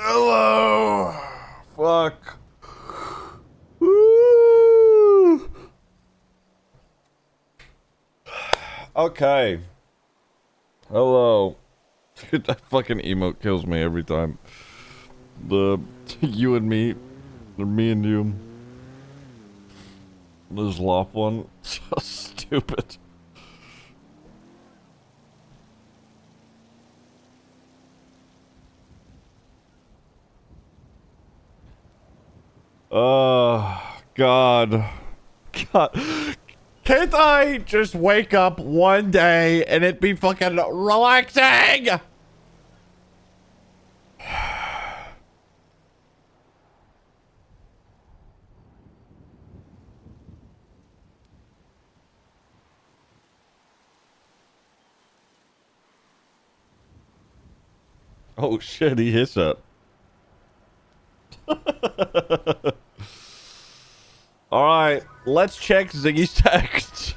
Hello. Fuck. Woo. Okay. Hello. Dude, that fucking emote kills me every time. The you and me, or me and you. This lop one, so stupid. God. God. Can't I just wake up one day and it be fucking relaxing? Oh shit, he hits that. Alright, let's check Ziggy's texts.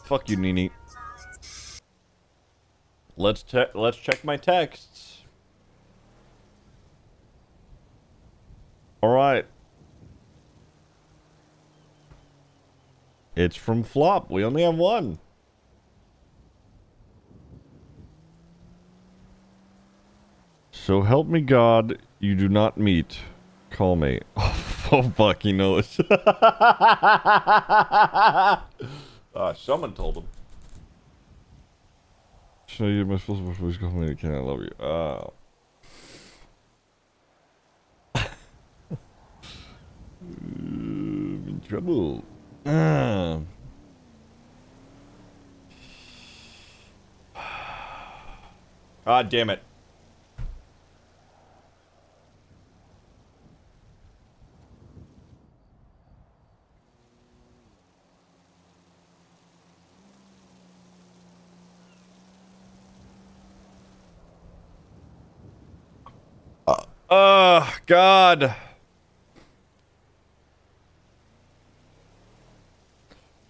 Fuck you, Nini. Let's check my texts. Alright. It's from Flop. We only have one. So help me God, you do not meet. Call me. Oh fuck, he knows. Someone told him. So you must supposed to please call me. Can I love you? Oh. I'm in trouble. God damn it. God.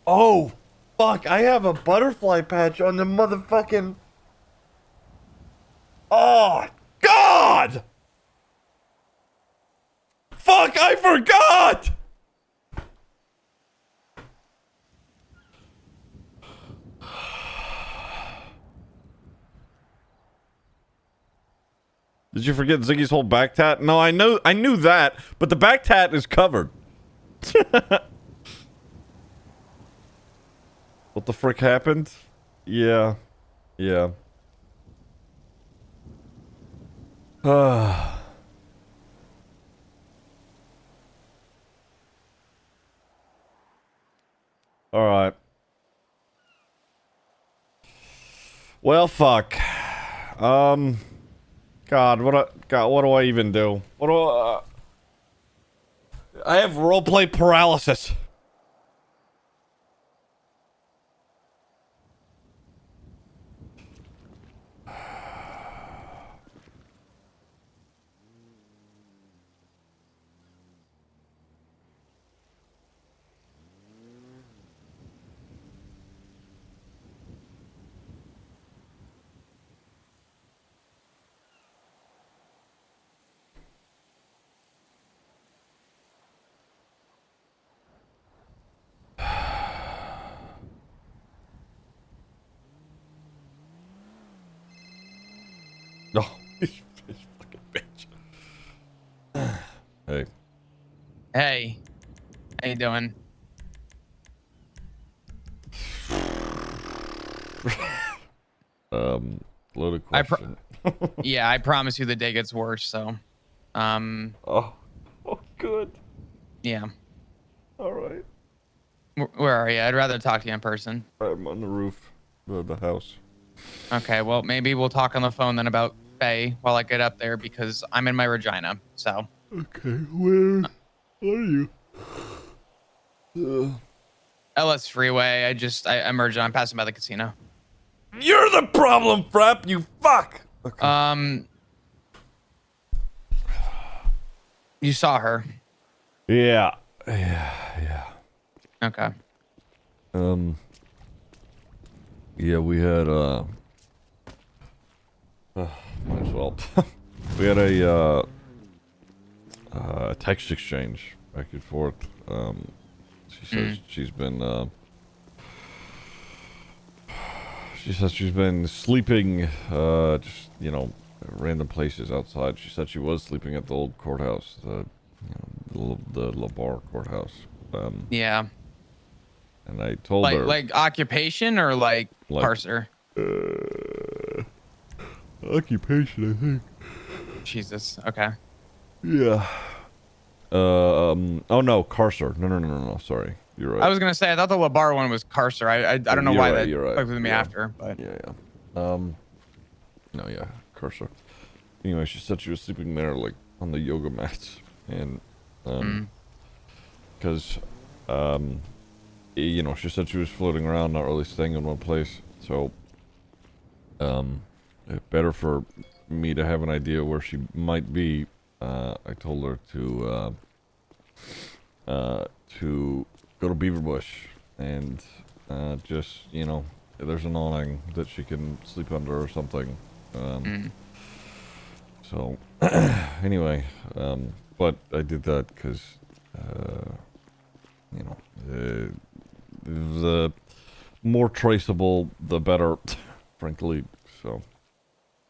Oh, fuck. I have a butterfly patch on the motherfucking... Oh, God! Fuck, I forgot! Did you forget Ziggy's whole back tat? No, I knew that, but the back tat is covered. What the frick happened? Yeah. Yeah. Alright. Well, fuck. God, what do I even do? What do I have roleplay paralysis. No, he's fucking bitch. Hey. Hey. How you doing? Loaded question. Yeah, I promise you the day gets worse, so. Oh, good. Yeah. Alright. Where are you? I'd rather talk to you in person. I'm on the roof of the house. Okay, well, maybe we'll talk on the phone then about Faye while I get up there because I'm in my Regina, so. Okay, where are you? LS Freeway, I'm merging. I'm passing by the casino. You're the problem, Frap, you fuck! Okay. You saw her. Yeah. Yeah, we had might as well. We had a text exchange back and forth. She says she says she's been sleeping, just, you know, random places outside. She said she was sleeping at the old courthouse, the LaBar courthouse. Yeah. And I told her, like occupation or like parser? Occupation, I think. Jesus. Okay. Yeah. Oh no, Carcer. No. Sorry, you're right. I was gonna say I thought the LaBar one was Carcer. I don't know why that You're right. clicked with me Yeah. after, but Yeah. No, yeah, Carcer. Anyway, she said she was sleeping there, like on the yoga mats, and because you know, she said she was floating around, not really staying in one place. So, better for me to have an idea where she might be. I told her to go to Beaver Bush and just, you know, there's an awning that she can sleep under or something. So anyway, but I did that because you know, the more traceable the better, frankly. So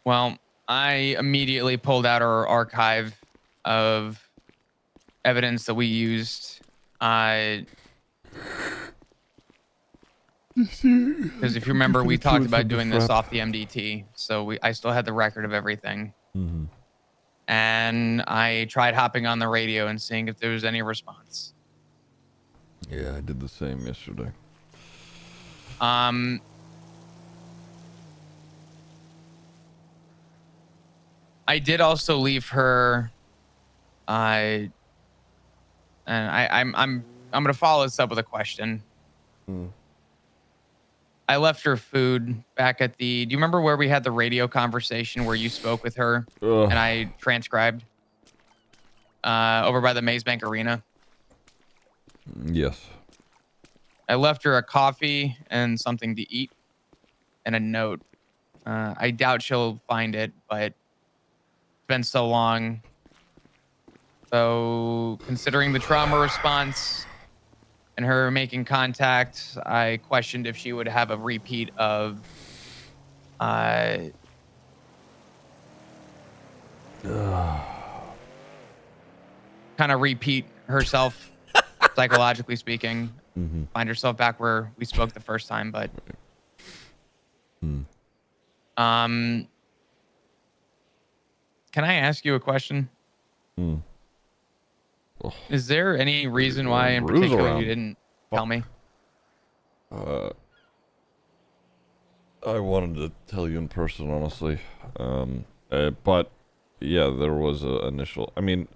well, I immediately pulled out our archive of evidence that we used. Because if you remember, we talked about doing this off the MDT, so I still had the record of everything. And I tried hopping on the radio and seeing if there was any response. yeah, I did the same yesterday. I did also leave her. And I'm gonna follow this up with a question. I left her food back at the. Do you remember where we had the radio conversation where you spoke with her and I transcribed? Over by the Maze Bank Arena. Yes. I left her a coffee and something to eat and a note. I doubt she'll find it, but it's been so long. So, considering the trauma response and her making contact, I questioned if she would have a repeat of kind of repeat herself, psychologically speaking. Find herself back where we spoke the first time, but can I ask you a question? Is there any reason why in particular you didn't tell me? I wanted to tell you in person, honestly. But yeah, there was a initial. I mean,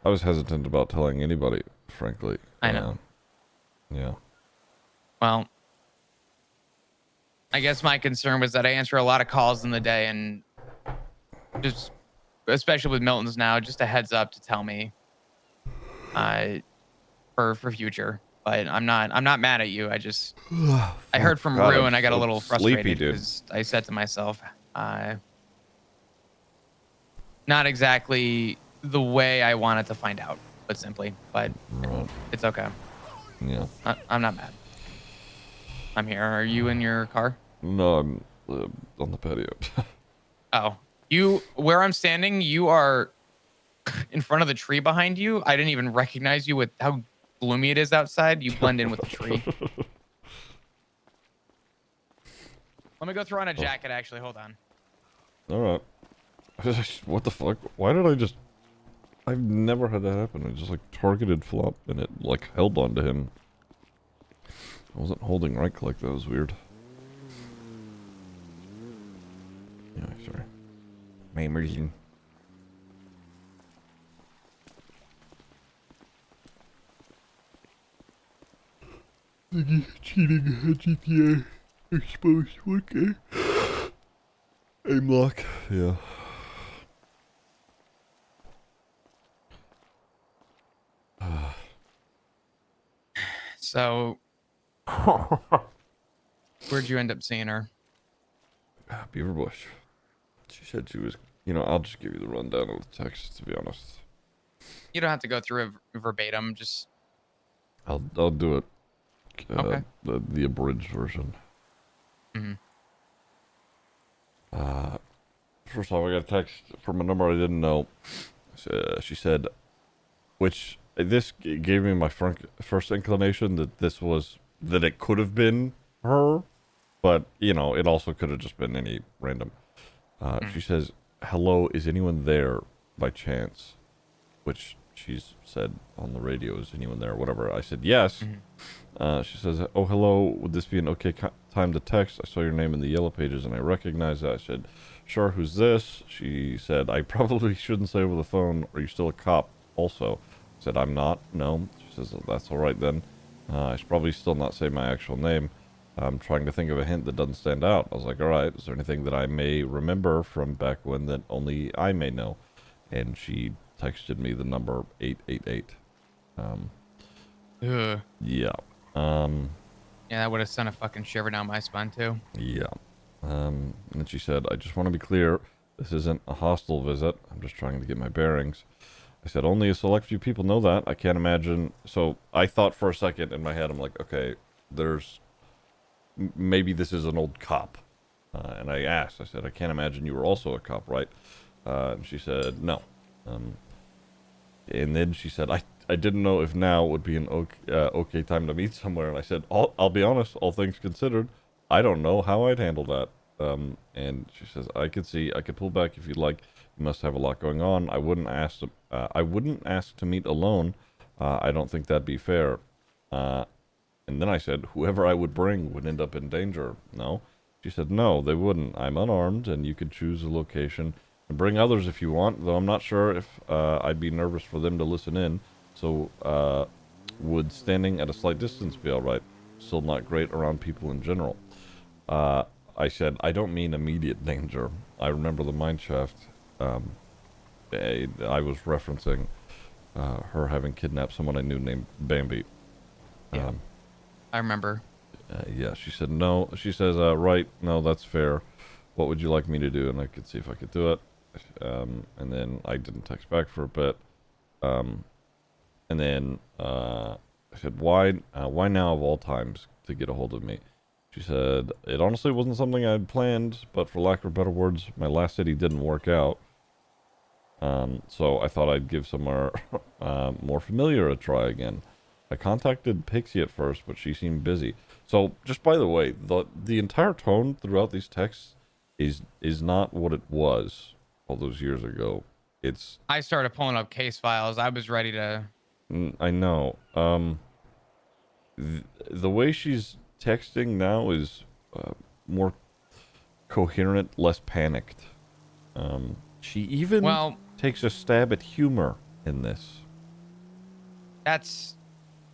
I was hesitant about telling anybody, frankly. I know. Yeah. Well, I guess my concern was that I answer a lot of calls in the day, and just especially with Milton's now, just a heads up to tell me for future. But I'm not mad at you. I heard from God, Rue I'm and I got a so little sleepy, frustrated dude. because I said to myself, not exactly the way I wanted to find out, but simply. But it's okay. Yeah. I'm not mad. I'm here. Are you in your car? No, I'm on the patio. Oh, where I'm standing, you are in front of the tree behind you. I didn't even recognize you with how gloomy it is outside. You blend in with the tree. Let me go throw on a jacket, actually. Hold on. All right. What the fuck? Why did I just... I've never had that happen. I just, like, targeted flop, and it, like, held onto him. I wasn't holding right click. That was weird. Yeah, sorry. My immersion. Cheating at GTA exposed. Okay. Aim lock. Yeah. So, where'd you end up seeing her? Beaver Bush. She said she was, I'll just give you the rundown of the text, to be honest. You don't have to go through it verbatim. Just I'll do it. okay. The abridged version. Mm-hmm. First off, I got a text from a number I didn't know. She said, which this gave me my first inclination that it could have been her, but it also could have just been any random. She says, "Hello, is anyone there by chance?" Which she's said on the radio, "Is anyone there?" Whatever. I said yes. She says, "Oh, hello. Would this be an okay time to text? I saw your name in the yellow pages and I recognize that." I said, "Sure. Who's this?" She said, "I probably shouldn't say over the phone. Are you still a cop?" Also, I said, "I'm not. No." She says, "Oh, that's all right then. I should probably still not say my actual name. I'm trying to think of a hint that doesn't stand out." I was like, "All right. Is there anything that I may remember from back when that only I may know?" And she texted me the number 888. Ugh. Yeah. Yeah, that would have sent a fucking shiver down my spine too. Yeah. And then she said, "I just want to be clear. This isn't a hostile visit. I'm just trying to get my bearings." I said, "Only a select few people know that. I can't imagine." So I thought for a second in my head, I'm like, okay, maybe this is an old cop. And I asked, I said, "I can't imagine you were also a cop, right?" And she said, "No." And then she said, I didn't know if now would be an okay time to meet somewhere." And I said, I'll be honest, all things considered, I don't know how I'd handle that. And she says, I could pull back if you'd like. You must have a lot going on. I wouldn't ask to meet alone. I don't think that'd be fair." And then I said, "Whoever I would bring would end up in danger. No?" She said, "No, they wouldn't. I'm unarmed, and you could choose a location and bring others if you want, though I'm not sure if I'd be nervous for them to listen in. So, would standing at a slight distance be alright? Still not great around people in general." I said, "I don't mean immediate danger. I remember the mine shaft. I was referencing her having kidnapped someone I knew named Bambi." Yeah. I remember. Yeah, she said, "No." She says, "Right, no, that's fair. What would you like me to do?" And I could see if I could do it. And then I didn't text back for a bit. And then I said, why now of all times to get a hold of me?" She said, "It honestly wasn't something I'd planned, but for lack of better words, my last city didn't work out. So I thought I'd give somewhere more familiar a try again. I contacted Pixie at first, but she seemed busy." So, just by the way, the entire tone throughout these texts is not what it was all those years ago. It's I started pulling up case files. I was ready to. I know. The way she's texting now is more coherent, less panicked. She even Well, takes a stab at humor in this. that's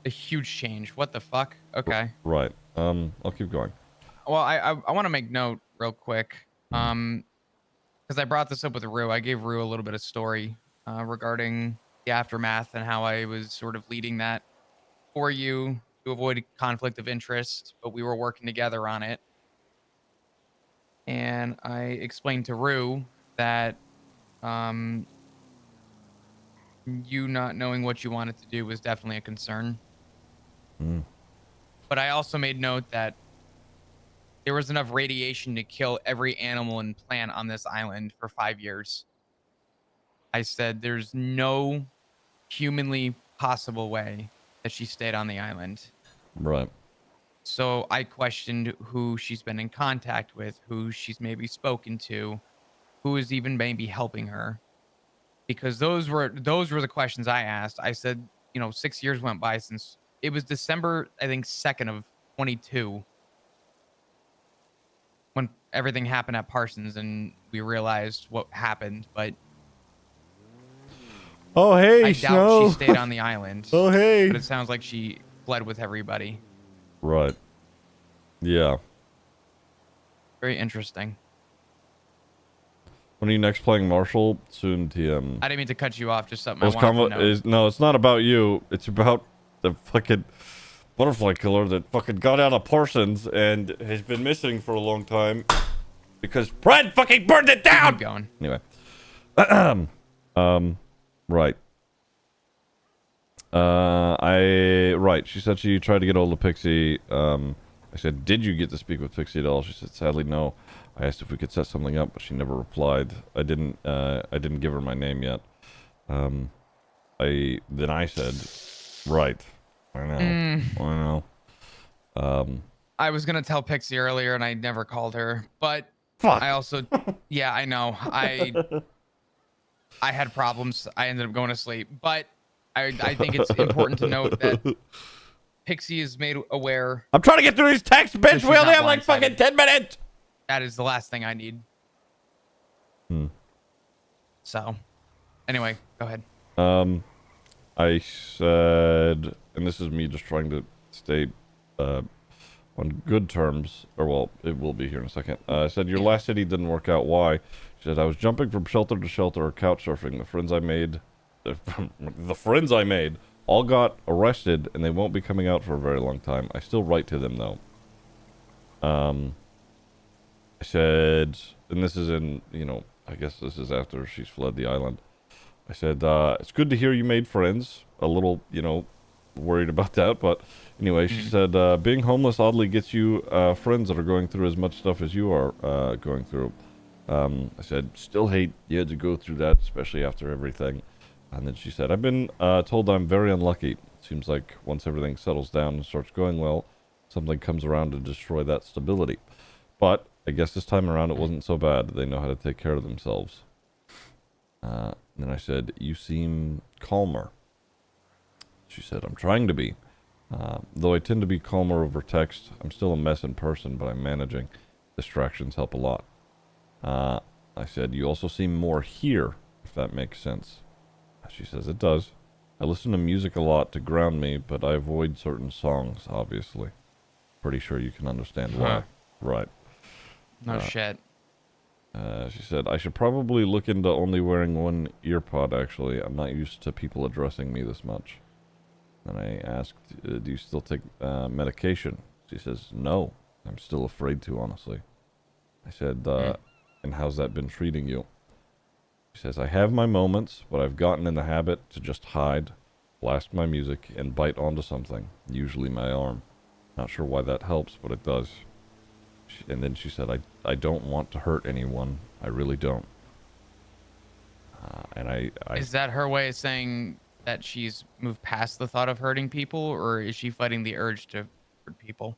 a huge change. What the fuck? Okay. Right. I'll keep going. Well, I want to make note real quick. Mm. Because I brought this up with Rue. I gave Rue a little bit of story regarding the aftermath and how I was sort of leading that for you to avoid conflict of interest, but we were working together on it. And I explained to Rue that um, you not knowing what you wanted to do was definitely a concern. Mm. But I also made note that there was enough radiation to kill every animal and plant on this island for 5 years. I said there's no humanly possible way that she stayed on the island. Right. So I questioned who she's been in contact with, who she's maybe spoken to, who is even maybe helping her. Because those were the questions I asked. I said, 6 years went by since it was December, I think 2nd of 22 when everything happened at Parsons and we realized what happened. But Oh, hey, I doubt she Snow. stayed on the island. Oh, But hey. it sounds like she fled with everybody. Right. Yeah. Very interesting. When are you next playing Marshall? Soon, TM. I didn't mean to cut you off. Just something I wanted to know. No, it's not about you. It's about the fucking butterfly killer that fucking got out of Parsons and has been missing for a long time. Because Brad fucking burned it down! Keep going. Anyway. Right. Right. She said she tried to get hold of Pixie. I said, did you get to speak with Pixie at all? She said, sadly, no. I asked if we could set something up, but she never replied. I didn't give her my name yet. Then I said, right. I know. I know. I was gonna tell Pixie earlier, and I never called her, but Fuck. I also, yeah, I know. I had problems. I ended up going to sleep, but I think it's important to note that Pixie is made aware. I'm trying to get through these texts, bitch. she's We only not have like fucking blindsided. 10 minutes. That is the last thing I need. So, anyway, go ahead. I said, and this is me just trying to stay on good terms, or well, it will be here in a second. I said, your last city didn't work out. Why? She said, I was jumping from shelter to shelter or couch surfing. The friends I made all got arrested, and they won't be coming out for a very long time. I still write to them, though. I said, and this is in, I guess this is after she's fled the island. I said, it's good to hear you made friends. A little, worried about that, but anyway, she said, being homeless oddly gets you friends that are going through as much stuff as you are going through. I said, still hate you had to go through that, especially after everything. And then she said, I've been told I'm very unlucky. It seems like once everything settles down and starts going well, something comes around to destroy that stability. But I guess this time around it wasn't so bad. They know how to take care of themselves. Then I said, you seem calmer. She said, I'm trying to be. Though I tend to be calmer over text, I'm still a mess in person, but I'm managing. Distractions help a lot. I said, you also seem more here, if that makes sense. She says, it does. I listen to music a lot to ground me, but I avoid certain songs, obviously. Pretty sure you can understand why. Right. No shit. She said, I should probably look into only wearing one ear pod, actually. I'm not used to people addressing me this much. Then I asked, do you still take medication? She says, no. I'm still afraid to, honestly. I said, and how's that been treating you? She says, I have my moments, but I've gotten in the habit to just hide, blast my music, and bite onto something, usually my arm. Not sure why that helps, but it does. And then she said, I don't want to hurt anyone. I really don't. And I... Is that her way of saying that she's moved past the thought of hurting people, or is she fighting the urge to hurt people?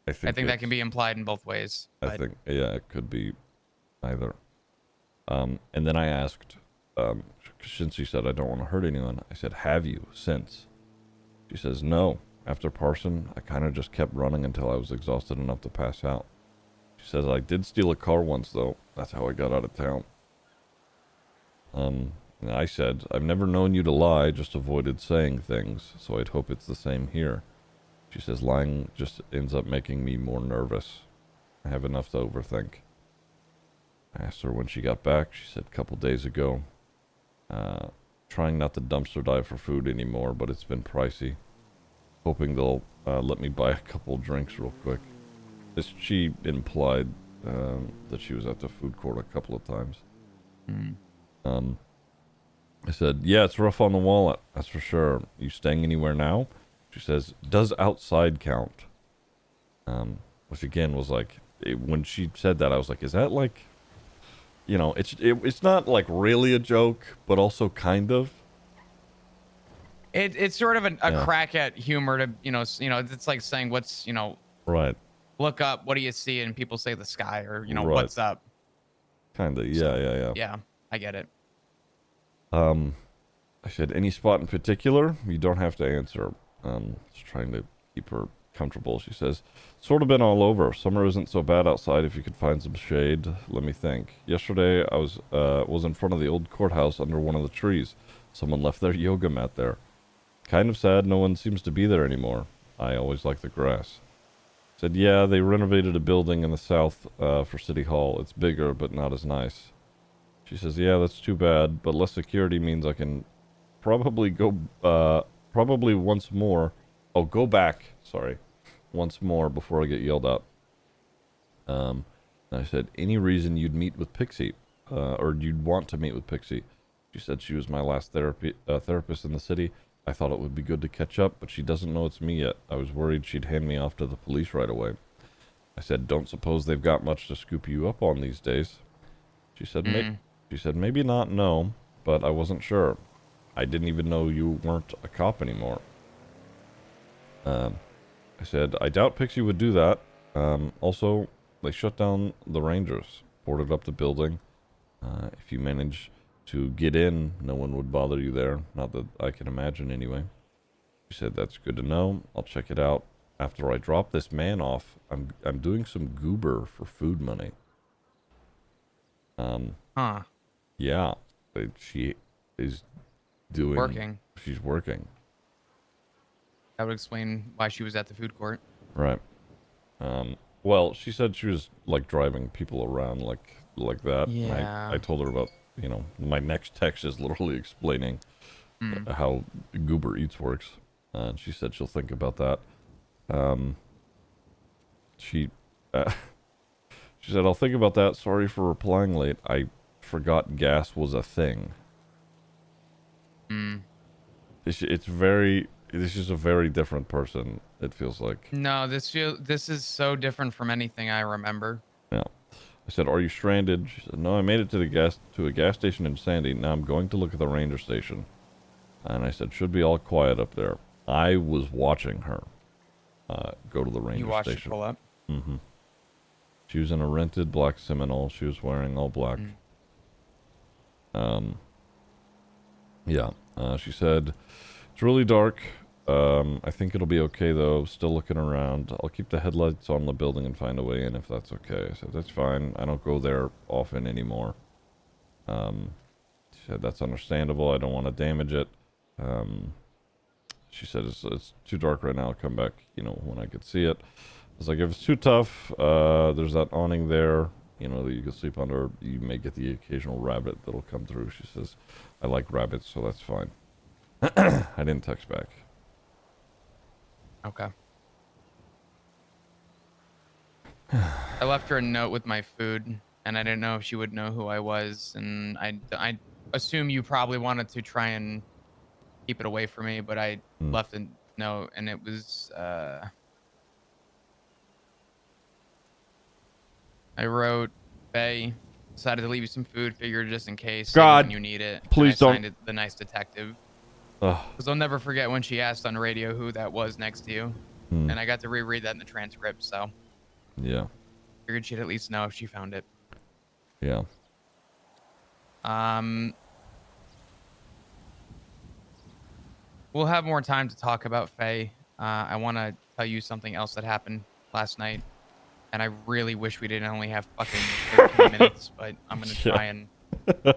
I think that can be implied in both ways. I think, yeah, it could be either. And then I asked, since she said, I don't want to hurt anyone, I said, have you since? She says, no. After Parson, I kind of just kept running until I was exhausted enough to pass out. She says, I did steal a car once, though. That's how I got out of town. And I said, I've never known you to lie, just avoided saying things, so I'd hope it's the same here. She says, lying just ends up making me more nervous. I have enough to overthink. I asked her when she got back. She said, a couple days ago. Trying not to dumpster dive for food anymore, but it's been pricey. Hoping they'll let me buy a couple drinks real quick. She implied that she was at the food court a couple of times. I said, yeah, it's rough on the wallet, that's for sure. You staying anywhere now? She says, does outside count? Which again was like, when she said that, I was like, is that like, it's not like really a joke, but also kind of. It's sort of a crack at humor to, it's like saying what's, right. Look up, what do you see? And people say the sky, or, Right. what's up? Kind of, yeah. Yeah, I get it. I said, any spot in particular? You don't have to answer. Just trying to keep her comfortable. She says, sort of been all over. Summer isn't so bad outside if you could find some shade. Let me think. Yesterday, I was in front of the old courthouse under one of the trees. Someone left their yoga mat there. Kind of sad no one seems to be there anymore. I always like the grass. Said, yeah, they renovated a building in the south for City Hall. It's bigger, but not as nice. She says, yeah, that's too bad, but less security means I can probably go, probably once more. Oh, go back, sorry, once more before I get yelled at. I said, any reason you'd meet with Pixie, or you'd want to meet with Pixie? She said she was my last therapist in the city. I thought it would be good to catch up, but she doesn't know it's me yet. I was worried she'd hand me off to the police right away. I said, don't suppose they've got much to scoop you up on these days. She said, Mm. she said, maybe not, no, but I wasn't sure. I didn't even know you weren't a cop anymore. I said, I doubt Pixie would do that. Also, they shut down the Rangers, boarded up the building. If you manage to get in, no one would bother you there. Not that I can imagine, anyway. She said, that's good to know. I'll check it out. After I drop this man off, I'm doing some goober for food money. Huh. Yeah, she is doing. Working. She's working. That would explain why she was at the food court. Right. Well, she said she was like driving people around like that. And Yeah. I told her about, my next text is literally explaining Mm. how Goober Eats works. And she said she'll think about that. She uh, she said, I'll think about that. Sorry for replying late. I forgot gas was a thing. Mm. This is a very different person, it feels like. No, this is so different from anything I remember. Yeah. I said, are you stranded? She said, no, I made it to a gas station in Sandy. Now I'm going to look at the ranger station. And I said, should be all quiet up there. I was watching her go to the ranger You watched it station. pull up. Mm-hmm. She was in a rented black Seminole. She was wearing all black. Mm. Yeah. She said, it's really dark. I think it'll be okay, though. Still looking around. I'll keep the headlights on the building and find a way in if that's okay. I said, that's fine. I don't go there often anymore. She said, that's understandable. I don't want to damage it. She said, it's too dark right now. I'll come back, when I could see it. I was like, if it's too tough, there's that awning there, that you can sleep under. You may get the occasional rabbit that'll come through. She says, I like rabbits, so that's fine. I didn't text back. Okay. I left her a note with my food, and I didn't know if she would know who I was, and I assume you probably wanted to try and keep it away from me, but I Hmm. left a note, and it was I wrote, Faye, decided to leave you some food, figured just in case, save it when God, you need it, and I please don't. signed it the nice detective. Ugh. Because I'll never forget when she asked on radio who that was next to you, Hmm. and I got to reread that in the transcript, so Yeah. figured she'd at least know if she found it. Yeah. Um, we'll have more time to talk about Faye. I want to tell you something else that happened last night, and I really wish we didn't only have fucking 13 minutes, but I'm gonna Yeah. try and.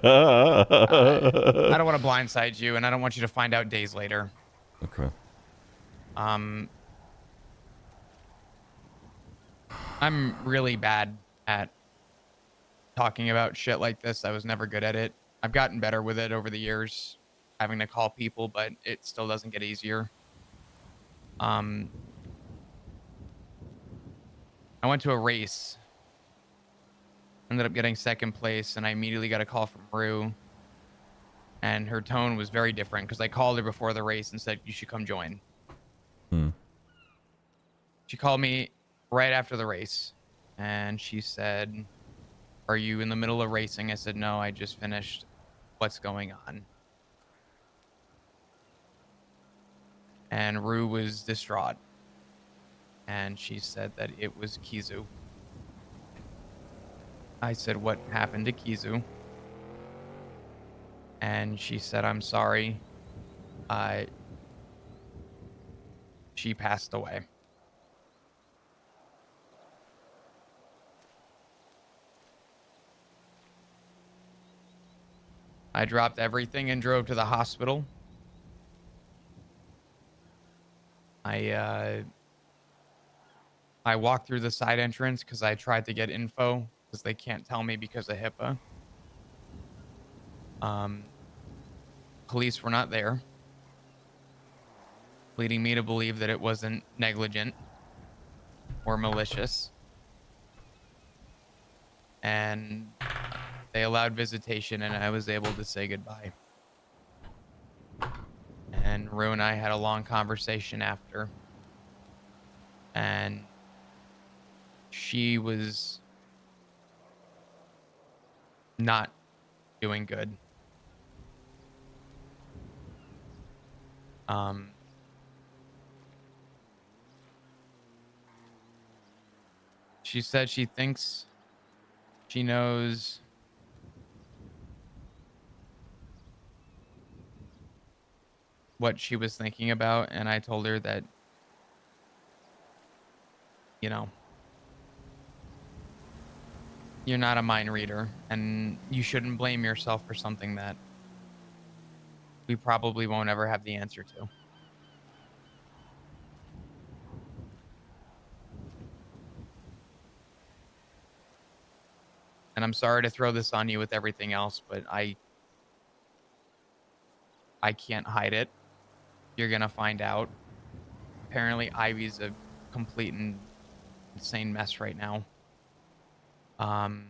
I don't want to blindside you, and I don't want you to find out days later. Okay. Um, I'm really bad at talking about shit like this. I was never good at it. I've gotten better with it over the years, having to call people, but it still doesn't get easier. Um, I went to a race, ended up getting second place, and I immediately got a call from Rue, and her tone was very different because I called her before the race and said, you should come join. Hmm. She called me right after the race, and she said, are you in the middle of racing? I said, no, I just finished. What's going on? And Rue was distraught. And she said that it was Kizu. I said, what happened to Kizu? And she said, I'm sorry. Uh, she passed away. I dropped everything and drove to the hospital. I walked through the side entrance because I tried to get info because they can't tell me because of HIPAA. Police were not there, leading me to believe that it wasn't negligent or malicious. and they allowed visitation, and I was able to say goodbye. And Rue and I had a long conversation after, and she was not doing good. Um, she said she thinks she knows what she was thinking about, and I told her that, you know, you're not a mind reader, and you shouldn't blame yourself for something that we probably won't ever have the answer to. And I'm sorry to throw this on you with everything else, but I can't hide it. You're gonna find out. Apparently, Ivy's a complete and insane mess right now. Um,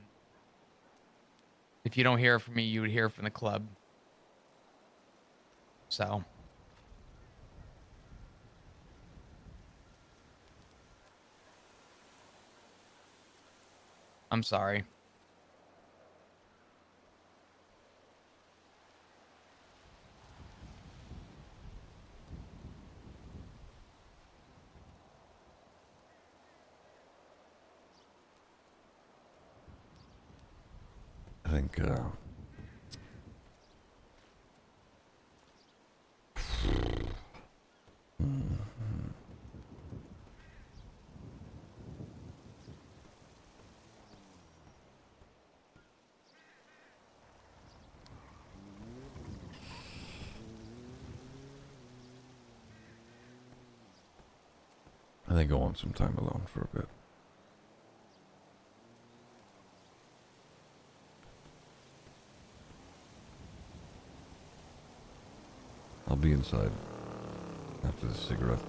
if you don't hear from me, you would hear from the club. So I'm sorry. I think, I think I want some time alone for a bit. I'll be inside after the cigarette.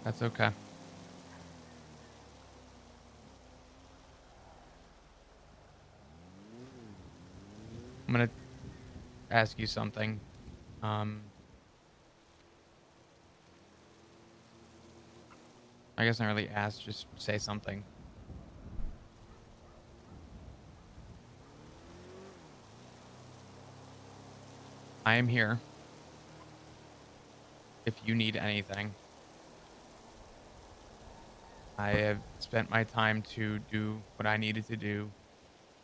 That's okay. I'm gonna ask you something. Um, I guess not really ask, just say something. I am here if you need anything. I have spent my time to do what I needed to do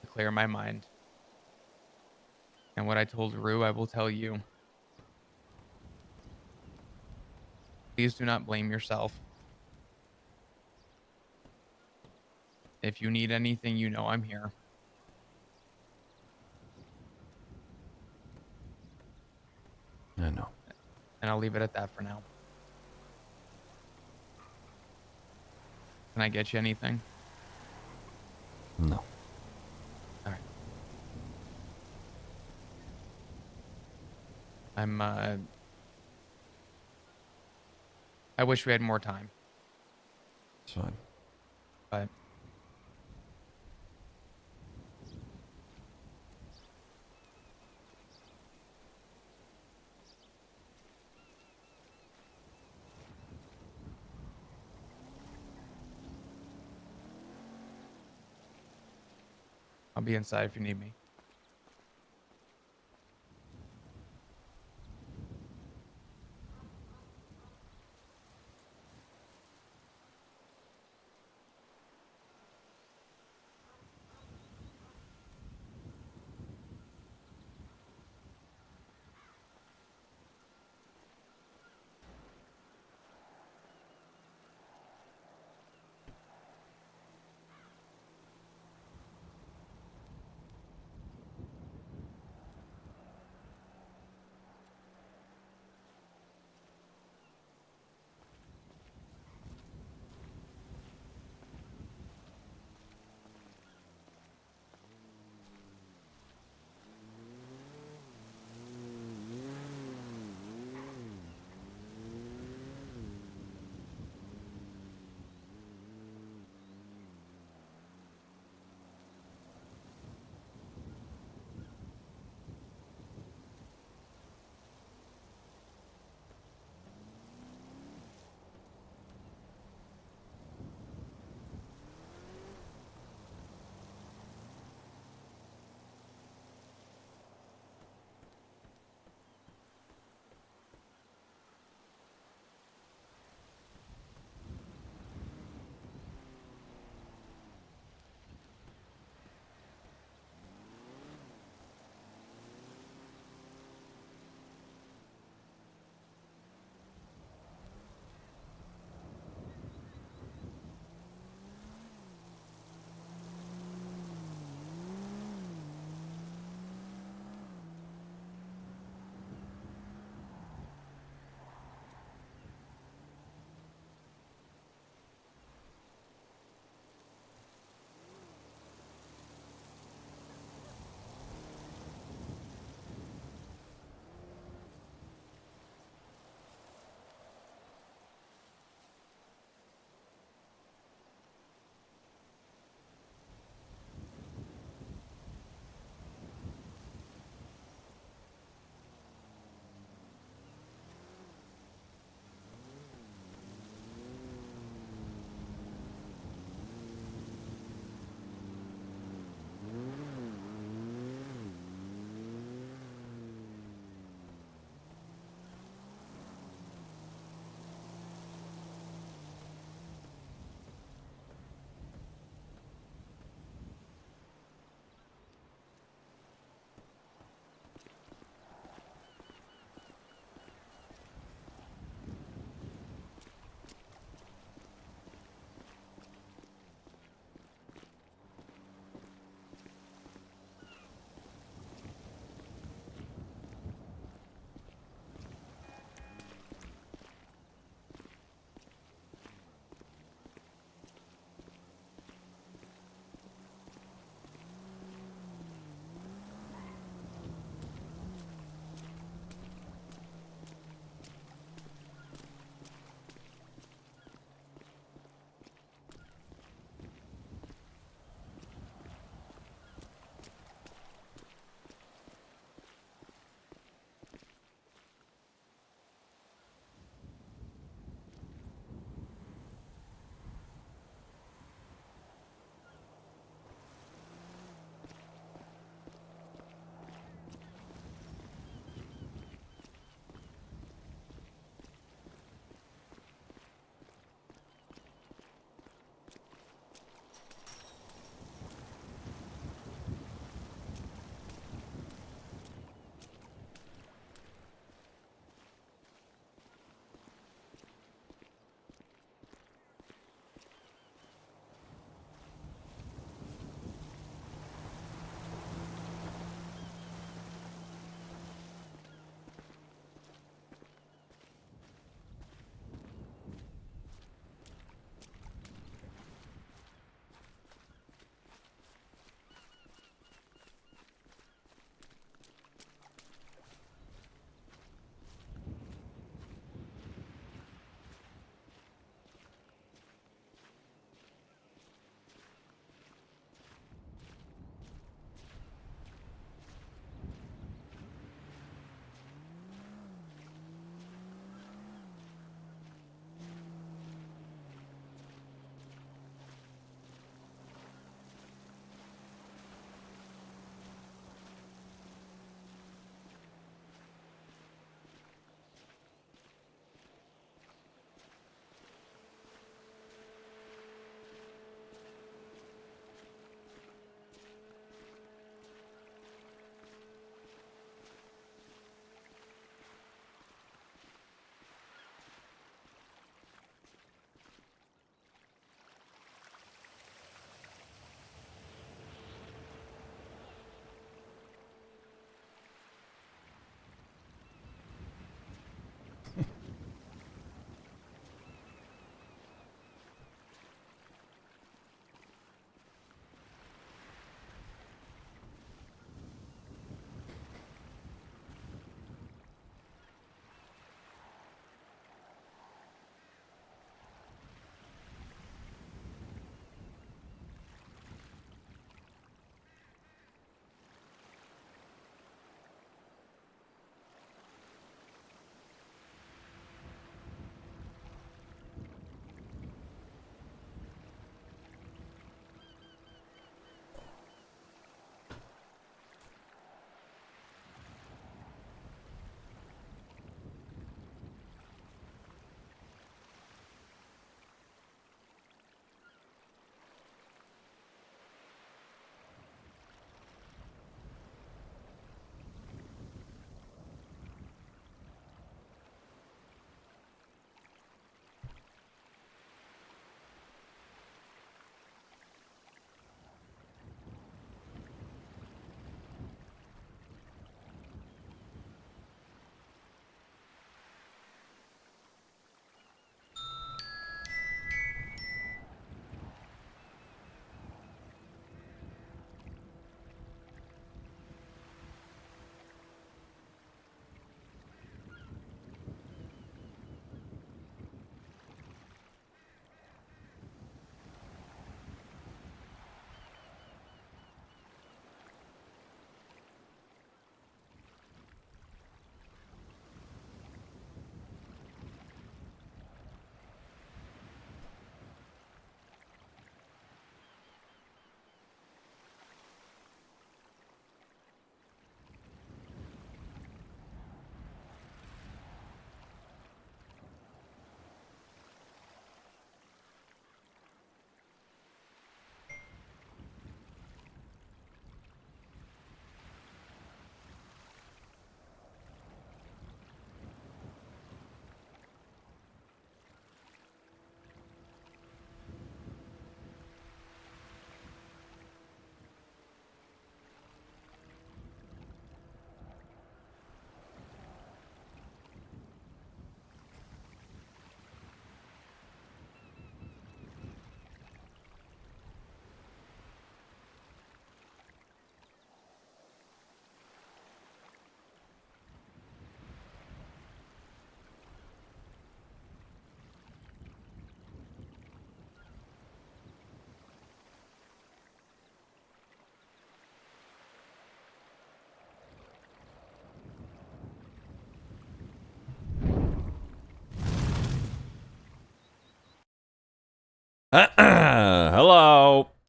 to clear my mind. And what I told Rue, I will tell you. Please do not blame yourself. If you need anything, you know I'm here. I know. And I'll leave it at that for now. Can I get you anything? No. All right. I'm I wish we had more time, It's fine. but I'll be inside if you need me.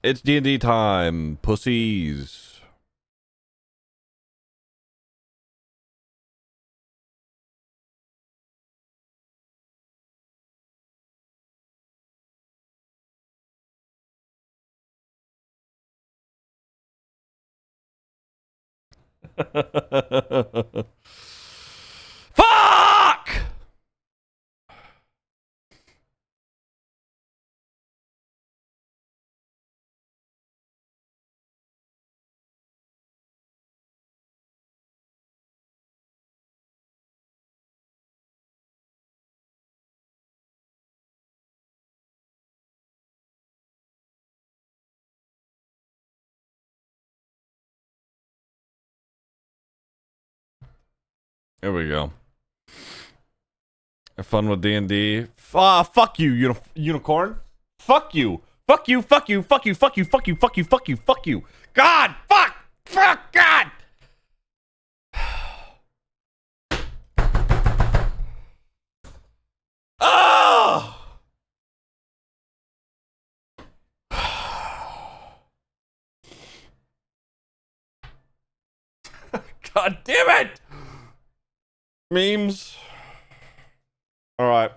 It's D&D time, pussies. Fuck! There we go. Have fun with D&D. Fuck you, unicorn. Fuck you. Fuck you, fuck you, fuck you, fuck you, fuck you, fuck you, fuck you, fuck you. God, fuck! Fuck, God! Oh! God damn it! Memes. Alright.